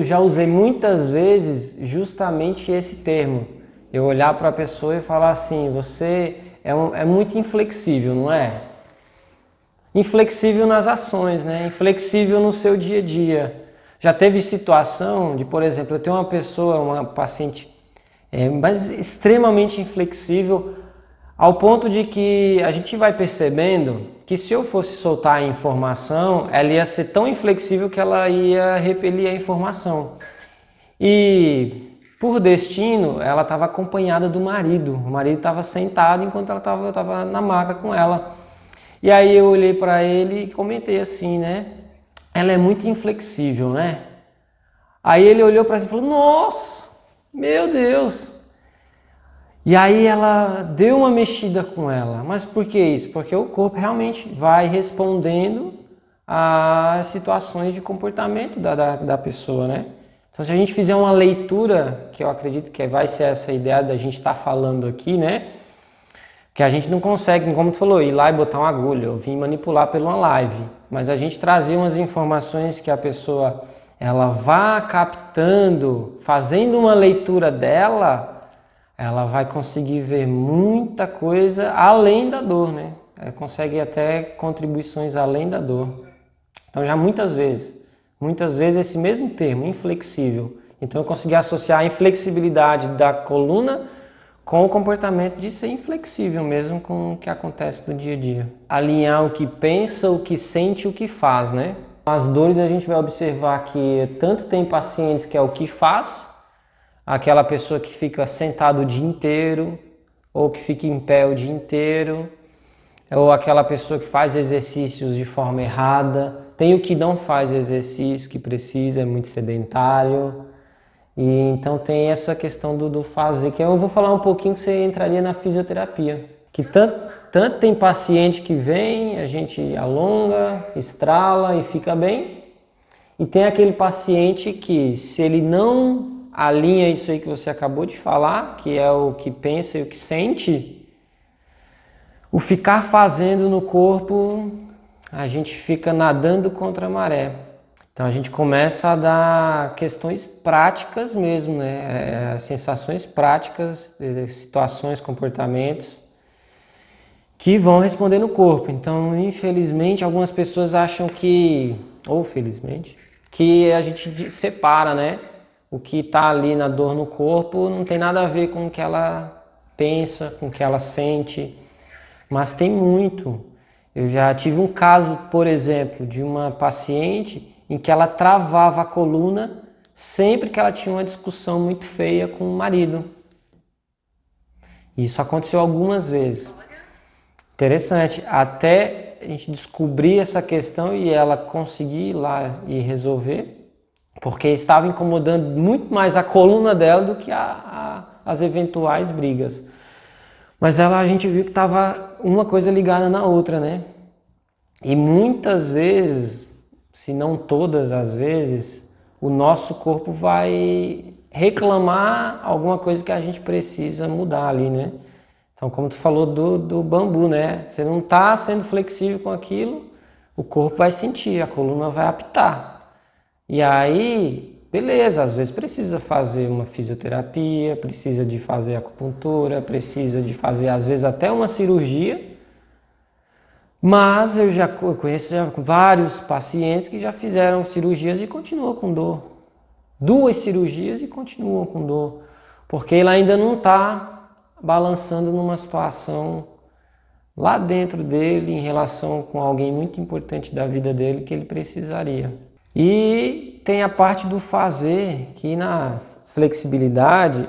já usei muitas vezes justamente esse termo. Eu olhar para a pessoa e falar assim, você é muito inflexível, não é? Inflexível nas ações, né? Inflexível no seu dia a dia. Já teve situação de, por exemplo, eu tenho uma pessoa, uma paciente, mas extremamente inflexível, ao ponto de que a gente vai percebendo que se eu fosse soltar a informação, ela ia ser tão inflexível que ela ia repelir a informação. E por destino, ela estava acompanhada do marido. O marido estava sentado enquanto eu estava na maca com ela. E aí eu olhei para ele e comentei assim, né? Ela é muito inflexível, né? Aí ele olhou para si e falou, nossa, meu Deus. E aí ela deu uma mexida com ela. Mas por que isso? Porque o corpo realmente vai respondendo às situações de comportamento da pessoa, né? Então se a gente fizer uma leitura, que eu acredito que vai ser essa ideia da gente estar falando aqui, né? Que a gente não consegue, como tu falou, ir lá e botar uma agulha, eu vim manipular pela live, mas a gente trazer umas informações que a pessoa ela vá captando, fazendo uma leitura dela, ela vai conseguir ver muita coisa além da dor, né? Ela consegue até contribuições além da dor. Então já muitas vezes esse mesmo termo, inflexível, então eu consegui associar a inflexibilidade da coluna com o comportamento de ser inflexível mesmo com o que acontece no dia a dia. Alinhar o que pensa, o que sente e o que faz, né? As dores a gente vai observar que tanto tem pacientes que é o que faz, aquela pessoa que fica sentado o dia inteiro, ou que fica em pé o dia inteiro, ou aquela pessoa que faz exercícios de forma errada. Tem o que não faz exercício, que precisa, é muito sedentário. E então tem essa questão do fazer, que eu vou falar um pouquinho que você entraria na fisioterapia. Que tanto tem paciente que vem, a gente alonga, estrala e fica bem. E tem aquele paciente que, se ele não alinha isso aí que você acabou de falar, que é o que pensa e o que sente, o ficar fazendo no corpo, a gente fica nadando contra a maré. Então a gente começa a dar questões práticas mesmo, né? Sensações práticas, situações, comportamentos que vão responder no corpo. Então, infelizmente, algumas pessoas acham que, ou felizmente, que a gente separa, né? O que está ali na dor no corpo não tem nada a ver com o que ela pensa, com o que ela sente, mas tem muito. Eu já tive um caso, por exemplo, de uma paciente em que ela travava a coluna sempre que ela tinha uma discussão muito feia com o marido. Isso aconteceu algumas vezes. Interessante, até a gente descobrir essa questão e ela conseguir ir lá e resolver, porque estava incomodando muito mais a coluna dela do que as eventuais brigas. Mas a gente viu que estava uma coisa ligada na outra, né? E muitas vezes, se não todas as vezes, o nosso corpo vai reclamar alguma coisa que a gente precisa mudar ali, né? Então, como tu falou do bambu, né? Você não está sendo flexível com aquilo, o corpo vai sentir, a coluna vai apitar. E aí, beleza, às vezes precisa fazer uma fisioterapia, precisa de fazer acupuntura, precisa de fazer, às vezes, até uma cirurgia. Mas eu conheço vários pacientes que já fizeram cirurgias e continuam com dor. 2 cirurgias e continuam com dor. Porque ele ainda não está balançando numa situação lá dentro dele em relação com alguém muito importante da vida dele que ele precisaria. E tem a parte do fazer, que na flexibilidade,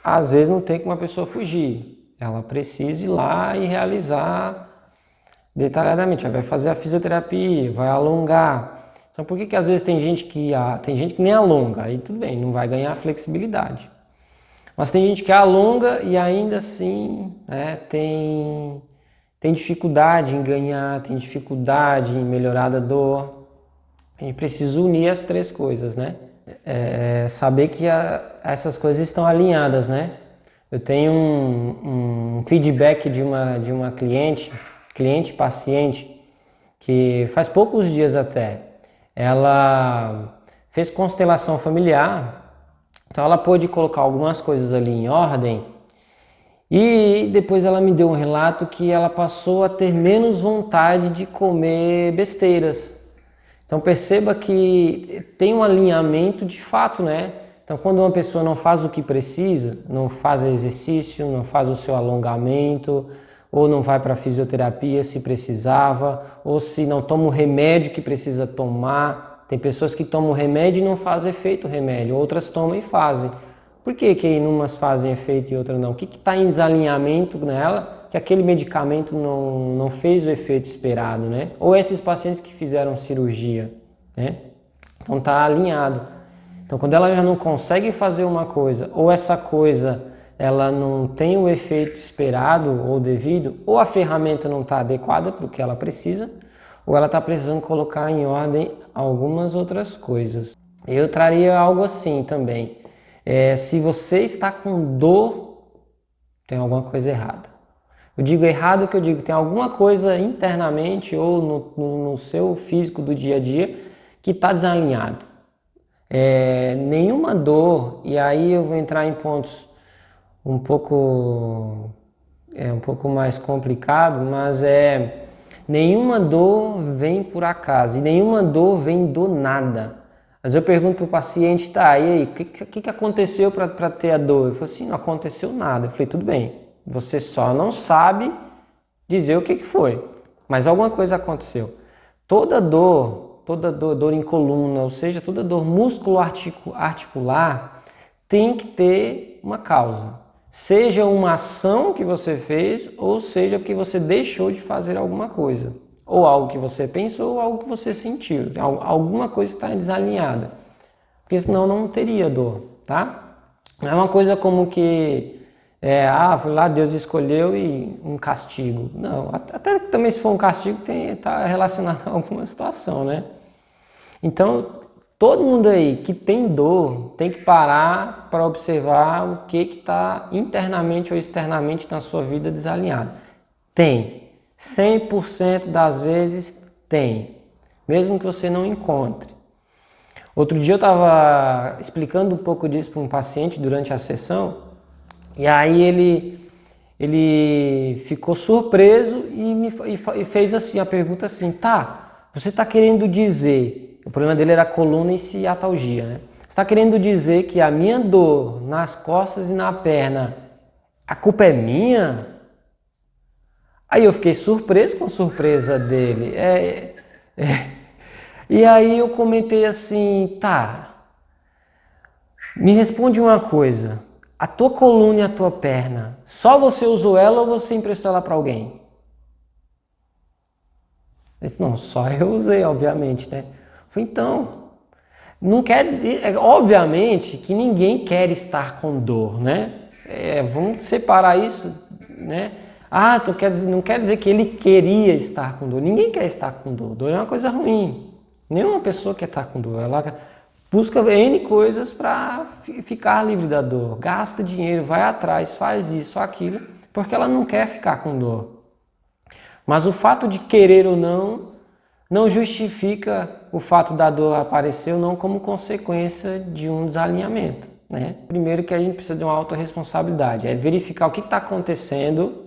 às vezes não tem como a pessoa fugir. Ela precisa ir lá e realizar detalhadamente. Vai fazer a fisioterapia, vai alongar. Então por que às vezes tem gente que nem alonga? Aí tudo bem, não vai ganhar flexibilidade. Mas tem gente que alonga e ainda assim, né, tem dificuldade em ganhar, tem dificuldade em melhorar da dor. A gente precisa unir as 3 coisas, né? Saber que essas coisas estão alinhadas, né? Eu tenho um feedback de uma cliente paciente, que faz poucos dias até, ela fez constelação familiar, então ela pôde colocar algumas coisas ali em ordem e depois ela me deu um relato que ela passou a ter menos vontade de comer besteiras. Então perceba que tem um alinhamento de fato, né? Então quando uma pessoa não faz o que precisa, não faz exercício, não faz o seu alongamento, ou não vai para a fisioterapia se precisava, ou se não toma o remédio que precisa tomar. Tem pessoas que tomam o remédio e não faz efeito o remédio, outras tomam e fazem. Por que que umas fazem efeito e outras não? O que está em desalinhamento nela que aquele medicamento não fez o efeito esperado, né? Ou esses pacientes que fizeram cirurgia, né? Então está alinhado. Então quando ela já não consegue fazer uma coisa, ou essa coisa ela não tem o efeito esperado ou devido, ou a ferramenta não está adequada para o que ela precisa, ou ela está precisando colocar em ordem algumas outras coisas. Eu traria algo assim também. Se você está com dor, tem alguma coisa errada. Eu digo errado que eu digo, tem alguma coisa internamente ou no seu físico do dia a dia que está desalinhado. Nenhuma dor, e aí eu vou entrar em pontos um pouco mais complicado, mas nenhuma dor vem por acaso e nenhuma dor vem do nada. Mas eu pergunto para o paciente, tá, e aí, o que aconteceu para ter a dor? Ele falou assim, não aconteceu nada. Eu falei, tudo bem, você só não sabe dizer o que foi, mas alguma coisa aconteceu. Toda dor em coluna, ou seja, toda dor músculo-articular tem que ter uma causa. Seja uma ação que você fez, ou seja porque você deixou de fazer alguma coisa. Ou algo que você pensou, ou algo que você sentiu. Alguma coisa está desalinhada. Porque senão não teria dor, tá? Não é uma coisa como que, foi lá, Deus escolheu e um castigo. Não, até também se for um castigo, está relacionado a alguma situação, né? Então, todo mundo aí que tem dor tem que parar para observar o que está internamente ou externamente na sua vida desalinhado. Tem. 100% das vezes tem. Mesmo que você não encontre. Outro dia eu estava explicando um pouco disso para um paciente durante a sessão. E aí ele ficou surpreso e fez assim, a pergunta assim, tá, você está querendo dizer... O problema dele era coluna e ciatalgia, né? Você está querendo dizer que a minha dor nas costas e na perna, a culpa é minha? Aí eu fiquei surpreso com a surpresa dele. E aí eu comentei assim, tá, me responde uma coisa. A tua coluna e a tua perna, só você usou ela ou você emprestou ela para alguém? Ele disse, não, só eu usei, obviamente, né? Eu falei, então, não quer dizer, obviamente que ninguém quer estar com dor, né? Vamos separar isso, né? Então não quer dizer que ele queria estar com dor. Ninguém quer estar com dor. Dor é uma coisa ruim. Nenhuma pessoa quer estar com dor. Ela busca N coisas para ficar livre da dor. Gasta dinheiro, vai atrás, faz isso, aquilo, porque ela não quer ficar com dor. Mas o fato de querer ou não justifica o fato da dor aparecer ou não como consequência de um desalinhamento, né? Primeiro que a gente precisa de uma autorresponsabilidade, é verificar o que está acontecendo,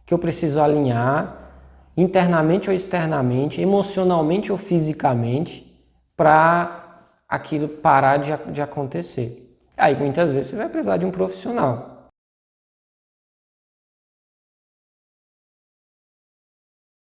que eu preciso alinhar internamente ou externamente, emocionalmente ou fisicamente, para aquilo parar de acontecer. Aí muitas vezes você vai precisar de um profissional.